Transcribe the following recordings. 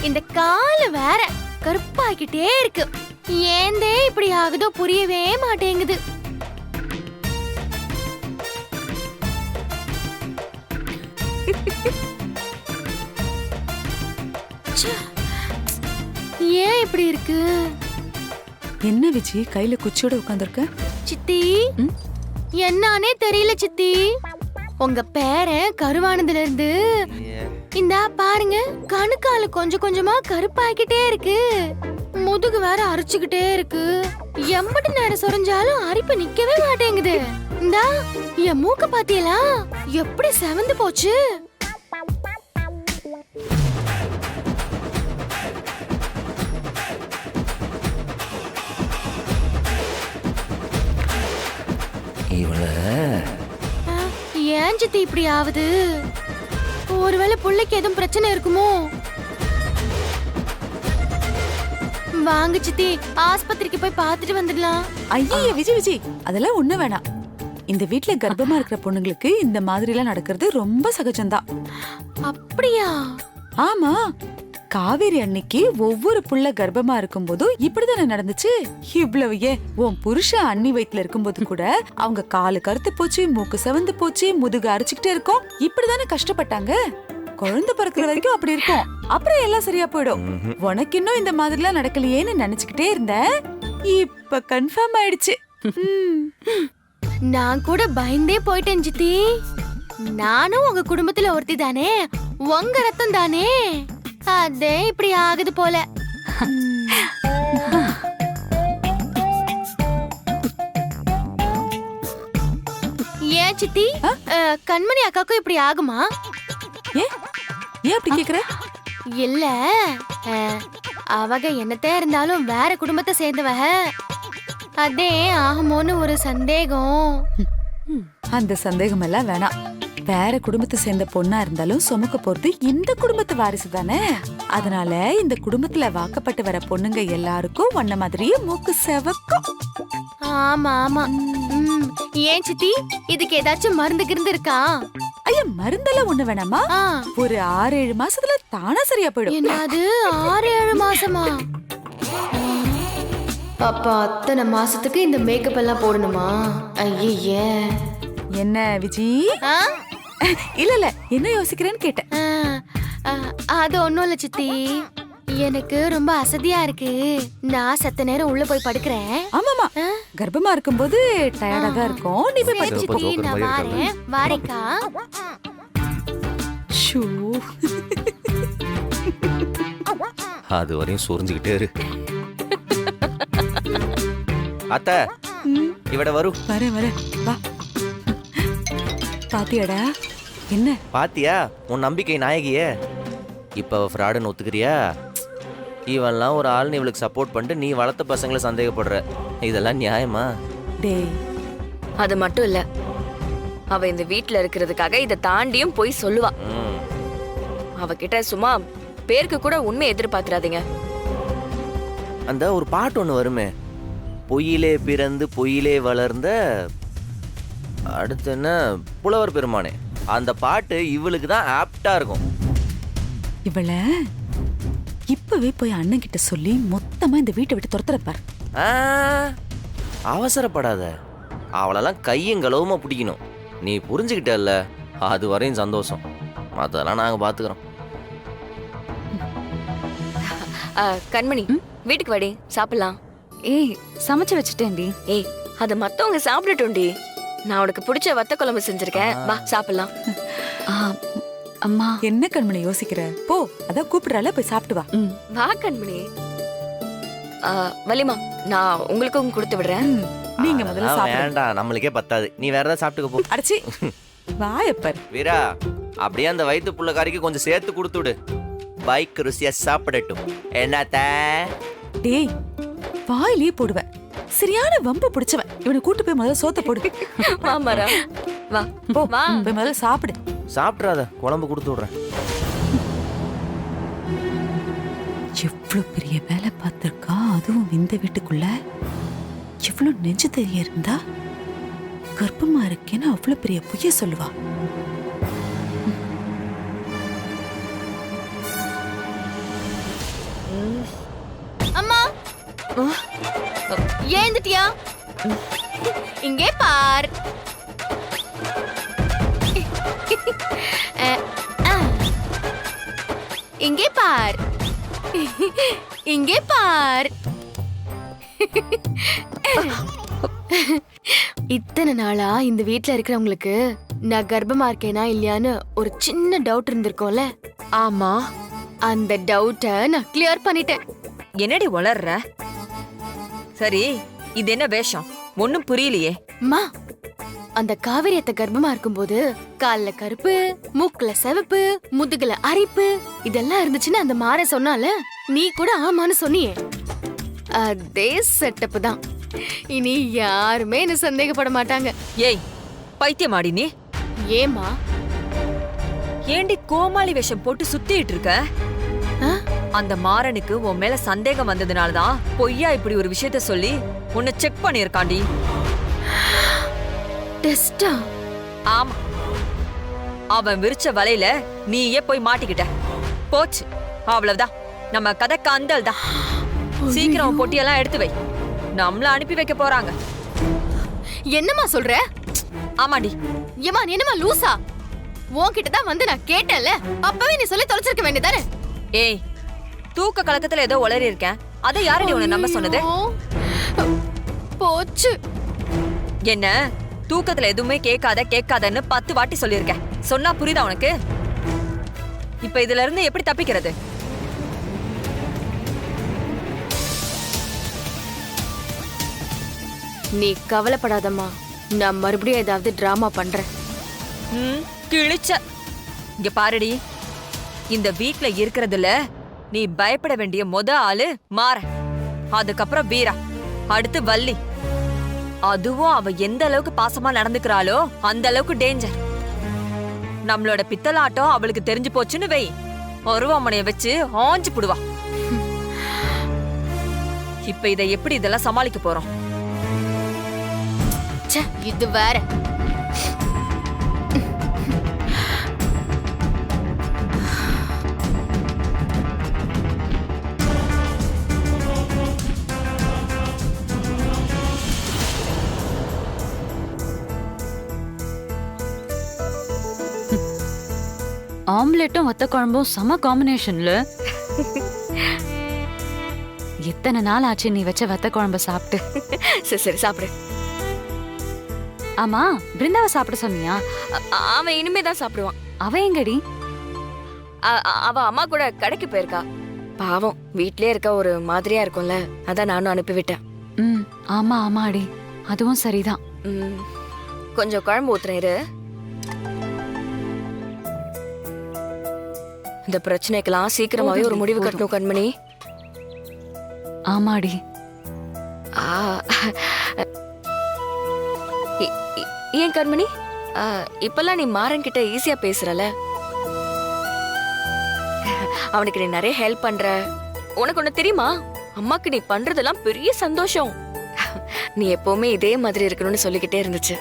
இந்த கால வேற கருப்பாக்கிட்டே இருக்கு. ஏந்தே இப்படி ஆகுதோ புரியவே மாட்டேங்குது. ஏன் இப்படி இருக்கு? என்ன விஜி கையில குச்சியோட உட்கார்ந்திருக்க? சித்தி, என்னானே தெரியல சித்தி. உங்க பேரன் கருவானதுல இருந்து இந்தா பாருங்க, கணுக்கால கொஞ்சம் கொஞ்சமா கருப்பாக்கிட்டே இருக்கு. முதுகு வேற அரைச்சுக்கிட்டே இருக்கு. எம்பட்டு நேரம் சொரிஞ்சாலும் அரிப்பு நிக்கவே மாட்டேங்குது. இந்தா என் மூக்க பாத்தியலா எப்படி செவந்து போச்சு. ஏன் சித்தி இப்படி ஆகுது? ஒருவேளை புள்ளைக்கு எதுவும் பிரச்சனை இருக்குமோ? வாங்க சித்தி, ஆஸ்பத்திரிக்கு போய் பார்த்துட்டு வந்துடலாம். ஐயே விஜி விஜி, அதெல்லாம் ஒண்ணு வேணாம். இந்த வீட்ல கர்ப்பமா இருக்கிற பொண்ணுங்களுக்கு இந்த மாதிரி எல்லாம் நடக்கிறது ரொம்ப சகஜம்தான். அப்படியா? ஆமா, காவேரி அன்னைக்கு ஒவ்வொரு புள்ள கர்ப்பமா இருக்கும் போதும் இப்படிதானே நடந்துச்சு. இவ்வளவு ஏன் உன் புருஷன் அண்ணி வயித்துல இருக்கும் போது கூட அவங்க காலு கருத்து போச்சு, மூக்கு செவந்து போச்சு, முதுகு அரைச்சுக்கிட்டே இருக்கும். இப்படிதானே கஷ்டப்பட்டாங்க. குழந்தை பிறக்கிற வரைக்கும் அப்படி இருக்கும். அப்புறம் எல்லாம் சரியா போயிடும். உனக்கு இன்னும் இந்த மாதிரி எல்லாம் நடக்கலையேன்னு நினைச்சுக்கிட்டே இருந்தேன். இப்ப கன்ஃபார்ம் ஆயிடுச்சு. நான் கூட பயந்தே போயிட்டேன் சித்தி. நானும் உங்க குடும்பத்துல ஒருத்தி தானே, உங்க ரத்தம் தானே, அதே இப்படி ஆகுது போல. ஏன் சித்தி, கண்மணி அக்காக்கும் இப்படி ஆகுமா? ஏன் அப்படி கேக்குற? இல்ல, அவங்க என்னத்தே இருந்தாலும் வேற குடும்பத்தை சேர்ந்தவக, அதே ஆகுமோன்னு ஒரு சந்தேகம். அந்த சந்தேகம் எல்லாம் வேணாம். வேற குடும்பத்தை சேர்ந்த பொண்ணா இருந்தாலும் சுமக்க போறது இந்த குடும்பத்து வாரிசு தானே. அதனால இந்த குடும்பத்துல வாக்கப்பட்டு வர பொண்ணுங்க எல்லாருக்கும் ஒன்ன மாதிரியே மூக்கு செவக்கும். ஆமா ஆமா. ஏன் சித்தி, இதுக்கு ஏதாச்சும் மருந்து கிருந்து இருக்கா? ஐயா, மருந்தெல்லாம் ஒண்ணு வேணாமா. ஒரு 6-7 மாசத்துல தானா சரியா போயிடும். என்னது 6-7 மாசமா? அப்பா, அத்தனை மாசத்துக்கு இந்த மேக்கப் எல்லாம் போடணுமா? ஐயே. என்ன விஜி? இல்ல என்ன யோசிக்கிறேன்னு கேட்டேன். அது ஒண்ணும் இல்ல சித்தி, எனக்கு ரொம்ப அசதியா இருக்கு. நான் சத்த நேரம் உள்ள போய் படுக்கிறேன். ஆமாமா, கர்ப்பமா இருக்கும்போது டயர்டா தான் இருக்கும். நீ போய் படுத்து. சித்தி, நான் வாரேக்கா. ஷூ, அது வரையும் சொரிஞ்சுக்கிட்டே இரு. அத்த, இவட வரும். வர வா. பாத்தியாடா? என்ன பாத்தியா உன் நம்பிக்கை நாயகிய? இப்ப ஃப்ராடுன்னு ஒத்துக்கிறியா? இவன்லாம் ஒரு ஆள், நீ இவளுக்கு சப்போர்ட் பண்ணிட்டு நீ வளர்த்த பசங்களை சந்தேகப்படுற. இதெல்லாம் நியாயமா? டேய், அது மட்டும் இல்ல, அவ இந்த வீட்ல இருக்கிறதுக்காக இதை தாண்டியும் போய் சொல்லுவா. அவகிட்ட சும்மா பேருக்கு கூட உண்மை எதிர்பார்த்துறாதீங்க. அந்த ஒரு பாட்டு ஒண்ணு வருமே, பொய்யிலே பிறந்து பொய்யிலே வளர்ந்த, அடுத்து என்ன, புலவர் பெருமானே. அந்த பாட்டு இவளுக்கு தான் ஆப்டா இருக்கும். இவள இப்பவே போய் அண்ணன் கிட்ட சொல்லி மொத்தமா இந்த வீட்டை விட்டு துரத்துறப்பார். அவசரப்படாத, அவளெல்லாம் கையும் களவுமா பிடிக்கணும். நீ புரிஞ்சுக்கிட்டல்ல, அது வரையும் சந்தோஷம். அதெல்லாம் நாங்க பாத்துக்கிறோம். கண்மணி, வீட்டுக்கு வாடி, சாப்பிடலாம். ஏய், சமைச்சு வச்சுட்டேன்டி. ஏய், அது மத்தவங்க சாப்பிடட்டும்டி. நான் உனக்கு பிடிச்ச வத்த குழம்பு செஞ்சிருக்கேன், வா சாப்பிடலாம். அம்மா, என்ன கண்மணி யோசிக்கிற? போ, அதான் கூப்பிடுறால, போய் சாப்பிட்டு வா. வா கண்மணி. வலிமா, நான் உங்களுக்கும் கொடுத்து விடுறேன். நீங்க முதல்ல சாப்பிடுங்க. வேண்டாம், நம்மளுக்கே பத்தாது. நீ வேற ஏதாவது சாப்பிட்டுக்க போ. அடச்சி, வாயப்பர். வீரா, அப்படியே அந்த வயிற்று புள்ளக்காரிக்கு கொஞ்சம் சேர்த்து கொடுத்து விடு. பைக் ருசியா சாப்பிடட்டும். என்னத்த? டேய், வாயிலே போடுவேன். சரியான வம்பு பிடிச்சவன். இவனை கூட்டு போய் முதல்ல சோத்த போடு. மாமரா, வா போ, வா, போய் முதல்ல சாப்பிடு. சாப்பிட்றாத, குழம்பு கொடுத்து விடுறேன். எவ்வளவு பெரிய வேலை பார்த்திருக்கா, அதுவும் இந்த வீட்டுக்குள்ள. எவ்வளவு நெஞ்சு தெரிய இருந்தா கர்ப்பமா இருக்கேன்னு அவ்வளவு பெரிய பொய்ய சொல்லுவா. ஏந்துட்டியா? இங்கே பார். இங்கே பார். இங்கே பார். இத்தனை நாளா இந்த வீட்ல இருக்கிறவங்களுக்கு நான் கர்ப்பமா இருக்கேனா இல்லையான்னு ஒரு சின்ன டவுட் இருந்திருக்கும்ல. ஆமா. அந்த டவுட்டை நான் கிளியர் பண்ணிட்டேன். என்னடி உளர்ற? சரி, இது என்ன வேஷம்? ஒண்ணும் புரியலையே. அம்மா, அந்த காவிரியத்தை கர்ப்பமா இருக்கும்போது கால்ல கருப்பு, மூக்குல சிவப்பு, முதுகுல அரிப்பு இதெல்லாம் இருந்துச்சுன்னு அந்த மாற சொன்னால நீ கூட ஆமான்னு சொன்னியே. அதே செட்டப் தான். இனி யாருமே என்ன சந்தேகப்பட மாட்டாங்க. ஏய், பைத்தியமாடி நீ? ஏமா? ஏண்டி கோமாளி வேஷம் போட்டு சுத்திட்டு இருக்க? அந்த மாறனுக்கு உன் மேல சந்தேகம் வந்ததுனாலதான் பொய்யா இப்படி ஒரு விஷயத்த சொல்லி உன்னை செக் பண்ணிருக்காண்டி. டெஸ்டா? ஆமா, அவன் விரிச்ச வலையில நீயே போய் மாட்டிக்கிட்ட. போச்சு, அவ்வளவுதான். நம்ம கதை கந்தல் தான். சீக்கிரம் பொட்டியெல்லாம் எடுத்து வை, நம்மள அனுப்பி வைக்க போறாங்க. என்னம்மா சொல்ற? ஆமாடி. ஏமா நீ என்னமா லூசா? உன்கிட்ட தான் வந்து நான் கேட்டேன்ல, அப்பவே நீ சொல்லி தொலைச்சிருக்க வேண்டியதானே. ஏய், தூக்க கலக்கத்துல ஏதோ உளறி இருக்கேன். அதை யாரடி உன்னை நம்ப சொன்னது? போச்சு. என்ன தூக்கத்துல எதுவுமே கேட்காதன்னு 10 வாட்டி சொல்லியிருக்கேன். சொன்னா புரியுதா உனக்கு? இப்ப இதுல இருந்து எப்படி தப்பிக்கிறது? நீ கவலைப்படாதம்மா, நான் மறுபடியும் ஏதாவது டிராமா பண்றேன். கிழிச்ச. இங்க பாருடி, இந்த வீட்ல இருக்கிறதுல நீ பயப்பட வேண்டிய ஆளு மாற, அதுக்கப்புறம் வீரா, அடுத்து வள்ளி. அதுவும் அவ எந்த அளவுக்கு பாசமா நடந்துக்கிறாளோ அந்த அளவுக்கு டேஞ்சர். நம்மளோட பித்தலாட்டம் அவளுக்கு தெரிஞ்சு போச்சுன்னு வை, ஒருவாமனைய வச்சு ஆஞ்சு புடுவா. இப்ப இதை எப்படி இதெல்லாம் சமாளிக்க போறோம்? இது வேற. ஆம்லெட்டும் வத்த குழம்பும் சம காம்பினேஷன்ல. எத்தனை நாள் ஆச்சு நீ வச்ச வத்த குழம்பு சாப்பிட்டு? சரி சரி சாப்பிடு. ஆமா, பிருந்தாவை சாப்பிட சொன்னியா? அவன் இனிமேதான் சாப்பிடுவான். அவ எங்கடி? அவ அம்மா கூட கடைக்கு போயிருக்கா. பாவம், வீட்லயே இருக்க ஒரு மாதிரியா இருக்கும்ல, அதான் நானும் அனுப்பிவிட்டேன். ஆமா ஆமாடி, அதுவும் சரிதான். கொஞ்சம் குழம்பு ஊத்துறேன் இரு. இந்த பிரச்சனைக்கெல்லாம் சீக்கிரமாவே ஒரு முடிவு கட்டணும் கண்மணி. ஆமாடி. ஏன் கண்மணி, இப்பெல்லாம் நீ மாறன் கிட்ட ஈஸியா பேசுறல? அவனுக்கு நீ நிறைய ஹெல்ப் பண்ற. உனக்கு ஒண்ணு தெரியுமா, அம்மாக்கு நீ பண்றதெல்லாம் பெரிய சந்தோஷம். நீ எப்பவுமே இதே மாதிரி இருக்கணும்னு சொல்லிக்கிட்டே இருந்துச்சு.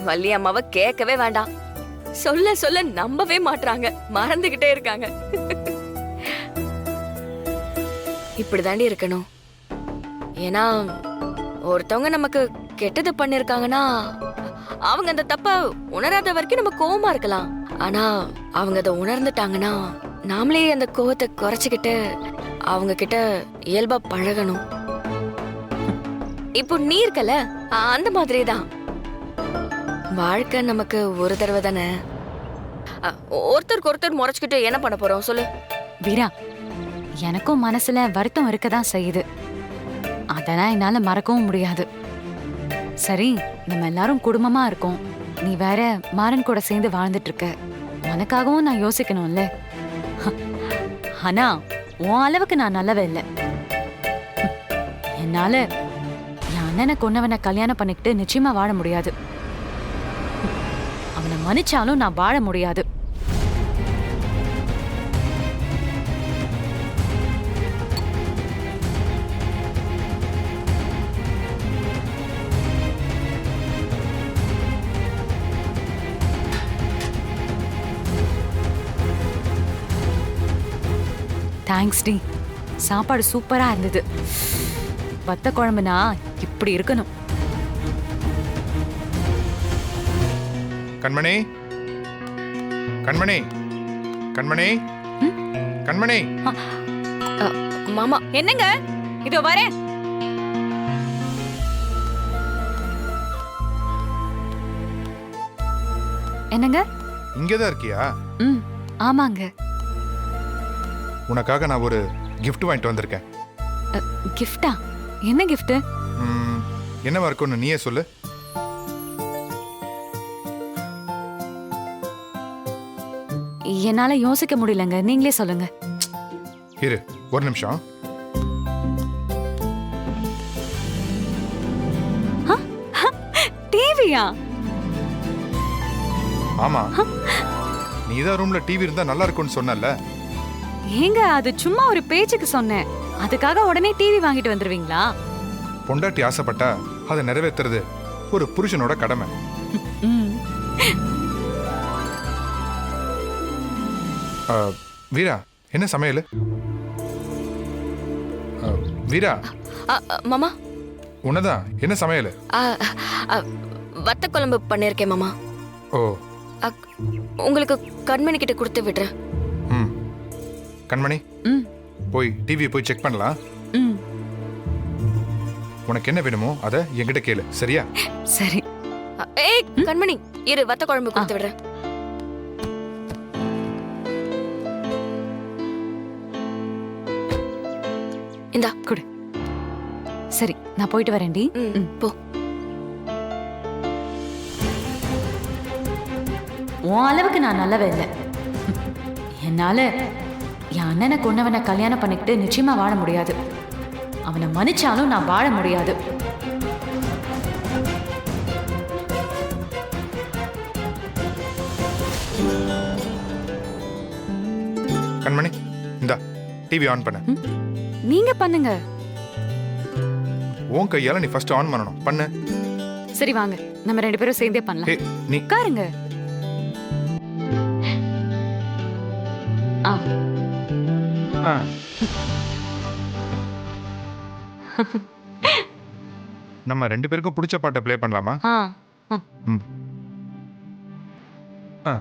வள்ளி அம்மாவை கேட்கவே வேண்டாம், சொல்ல சொல்ல நம்பவே மாட்றாங்க, மறந்துகிட்டே இருக்காங்க. இப்படிதாண்டி இருக்கணும். ஏன்னா ஒருத்தவங்க நமக்கு கெட்டது பண்ணிருக்காங்கன்னா அவங்க அந்த தப்ப உணராத வரைக்கும் நம்ம கோவமா இருக்கலாம். ஆனா அவங்க அதை உணர்ந்துட்டாங்கன்னா நாமளே அந்த கோவத்தை குறைச்சுக்கிட்டு அவங்க கிட்ட இயல்பா பழகணும். இப்போ நீ இருக்கல, அந்த மாதிரிதான். வாழ்க்கை நமக்கு ஒரு தடவை தானே. ஒருத்தருக்கு ஒருத்தர் முறைச்சுக்கிட்டு என்ன பண்ண போறோம் சொல்லு? வீரா, எனக்கும் மனசுல வருத்தம் இருக்கதான் செய்யுது. அதெல்லாம் என்னால மறக்கவும் முடியாது. சரி, நம்ம எல்லாரும் குடும்பமா இருக்கோம். நீ வேற மாறன் கூட சேர்ந்து வாழ்ந்துட்டு இருக்க. உனக்காகவும் நான் யோசிக்கணும்ல. ஆனா உன் அளவுக்கு நான் நல்லவ இல்லை. என்னால என் அண்ணனை கொன்னவனை கல்யாணம் பண்ணிக்கிட்டு நிச்சயமா வாழ முடியாது. அவனை மன்னிச்சாலும் நான் வாழ முடியாது. தேங்க்ஸ் டி. சாப்பாடு சூப்பரா இருந்தது. வத்த குழம்புனா இப்படி இருக்கணும். கண்மணி, கண்மணி, கண்மணி, கண்மணி. மாமா என்னங்க, இதோ வரேன். என்னங்க? இங்கதான் இருக்கியா? ம், ஆமாங்க. உனக்காக நான் ஒரு gift வாங்கிட்டு வந்திருக்கேன். கிஃப்டா? என்ன கிஃப்ட்? என்னவா இருக்கும்னு நீயே சொல்லு. என்னால யோசிக்க முடியலங்க, நீங்களே சொல்லுங்க. இரு ஒரு நிமிஷம். டிவியா? ஆமா, நீதான் ரூம்ல டிவி இருந்தா நல்லா இருக்கும்னு சொன்னல. ஏங்க, அது சும்மா ஒரு பேச்சுக்கு சொன்னேன். அதுக்காக உடனே டிவி வாங்கிட்டு வந்துருவீங்களா? பொண்டாட்டி ஆசைப்பட்டா அதை நிறைவேத்துறது ஒரு புருஷனோட கடமை. ம். வீரா, என்ன சமையல்? வீரா, மாமா உன்னதான் என்ன சமையல்? வத்த குழம்பு பண்ணிருக்கேன் மாமா. ஓ, உங்களுக்கு கண்மணி கிட்ட கொடுத்து விடுறேன். ம். கண்மணி, ம். போய் டிவியை போய் செக் பண்ணலாம். ம். உனக்கு என்ன வேணுமோ அதை என்கிட்ட கேளு, சரியா? சரி. ஏய் கண்மணி, இரு வத்த குழம்பு கொடுத்து விடுறேன். இந்தா கொடு. சரி, நான் போயிட்டு வரேன்டி. போ. உன் அளவுக்கு நான் நல்லவே இல்லை. என்னால என் அண்ணனை கொன்னவனை கல்யாணம் பண்ணிக்கிட்டு நிச்சயமா வாழ முடியாது. அவனை மன்னிச்சாலும் நான் வாழ முடியாது. கண்மணி, இந்தா டிவி ஆன் பண்ண. நீங்க பண்ணுங்க. உன் கையால நீ ஃபர்ஸ்ட் ஆன் பண்ணணும். பண்ணு. சரி வாங்க, நம்ம 2 பேரும் சேர்ந்தே பண்ணலாம். ஏய், நீ உட்காருங்க. ஆ. ஆ. நம்ம 2 பேருக்கும் பிடிச்ச பாட்டை ப்ளே பண்ணலாமா? ஆ. ம். ஆ.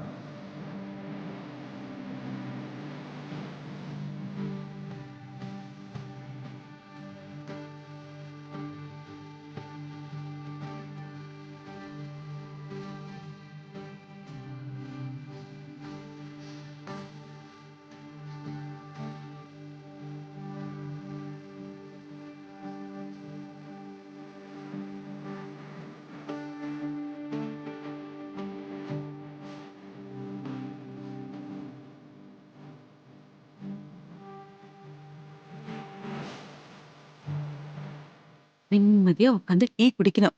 நிம்மதியா உட்காந்து டீ குடிக்கணும்.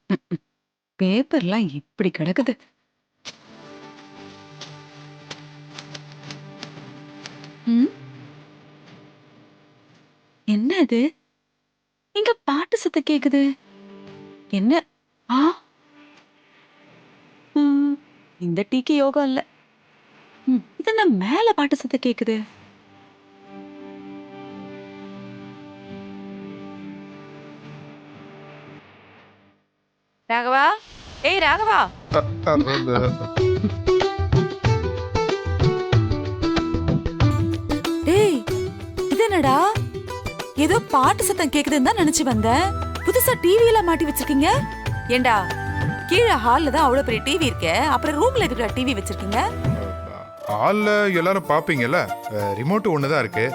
பேப்பர்லாம் இப்படி கிடக்குது. என்ன இது? இங்க பாட்டு சத்தம் கேக்குது. என்ன? ஆ, இந்த டீக்கு யோகம் இல்ல. இது என்ன மேல பாட்டு சத்தம் கேக்குது? ராகவா, ஏய் ராகவா. டேய், இது என்னடா? ஏதோ பாட்டு சத்தம் கேக்குதுன்னு தான் நினைச்சு வந்தேன். புதுசா டிவில மாட்டி வச்சிருக்கீங்க. ஏண்டா, கீழே ஹால்ல தான் அவ்வளவு பெரிய டிவி இருக்கே, அப்புறம் ரூம்ல எதுக்குடா டிவி வச்சிருக்கீங்க? ஹால்ல எல்லாரும் பாப்பீங்கல்ல, ரிமோட் ஒண்ணுதான் இருக்கு.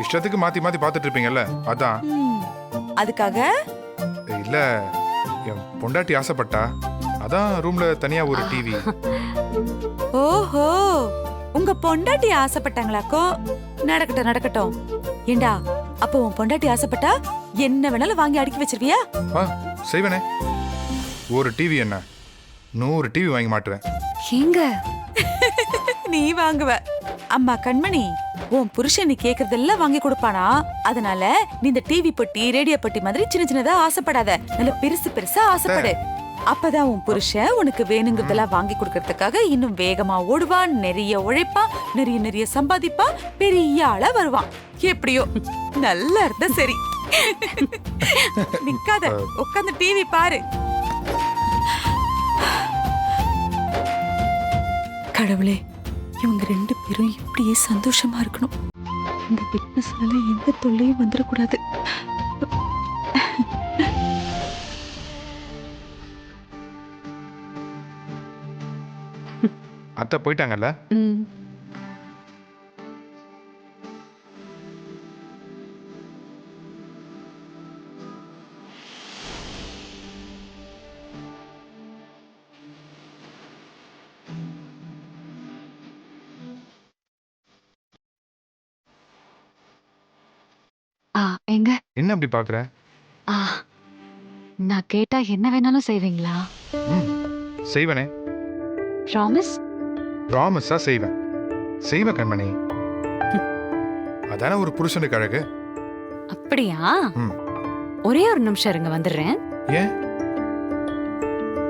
இஷ்டத்துக்கு மாத்தி மாத்தி பாத்துட்டு இருப்பீங்கல்ல, அதான். அதுக்காக இல்ல, என் பொண்டாட்டி ஆசைப்பட்டா, அதான் ரூம்ல தனியா ஒரு டிவி. ஓஹோ, உங்க பொண்டாட்டி ஆசைப்பட்டாங்களாக்கோ? நடக்கட்டும் நடக்கட்டும். ஏண்டா, அப்போ உன் பொண்டாட்டி ஆசைப்பட்டா என்ன வேணாலும் வாங்கி அடுக்கி வச்சிருவியா? செய்வனே. ஒரு டிவி என்ன 100 டிவி வாங்கி மாட்டுவேன். எங்க நீ வாங்குவ. அம்மா கண்மணி, உன் புருஷன் நீ கேக்குறதெல்லாம் வாங்கி கொடுப்பானா? அதனால நீ இந்த டிவி பெட்டி, ரேடியோ பெட்டி மாதிரி சின்ன சின்னதா ஆசைப்படாத. நல்ல பெருசு பெருசா ஆசைப்படு. அப்பதான் உன் புருஷன் உனக்கு வேணுங்கிறதெல்லாம் வாங்கி கொடுக்கறதுக்காக இன்னும் வேகமா ஓடுவான், நிறைய உழைப்பான், நிறைய நிறைய சம்பாதிப்பான், பெரிய ஆளா வருவான். எப்படியோ நல்லா இருந்தா சரி. நிக்காத, உட்காந்து டிவி பாரு. கடவுளே, இவங்க 2 பேரும் இப்படியே சந்தோஷமா இருக்கணும். இந்த பிட்னஸ்னால எந்த தொல்லையும் வந்துடக்கூடாது. அத்தை போயிட்டாங்கல்ல? எங்க என்ன அப்படி பாக்குற? நான் கேட்டா என்ன வேணாலும் செய்வீங்களா? செய்வனே. ப்ராமிஸ்? ப்ராமிஸா செய்வேன். செய்வேன் கண்மணி. அதானே ஒரு புருஷனுக்கு அழகு. அப்படியா? ம். ஒரே ஒரு நிமிஷம் இருங்க, வந்துடுறேன். ஏன்?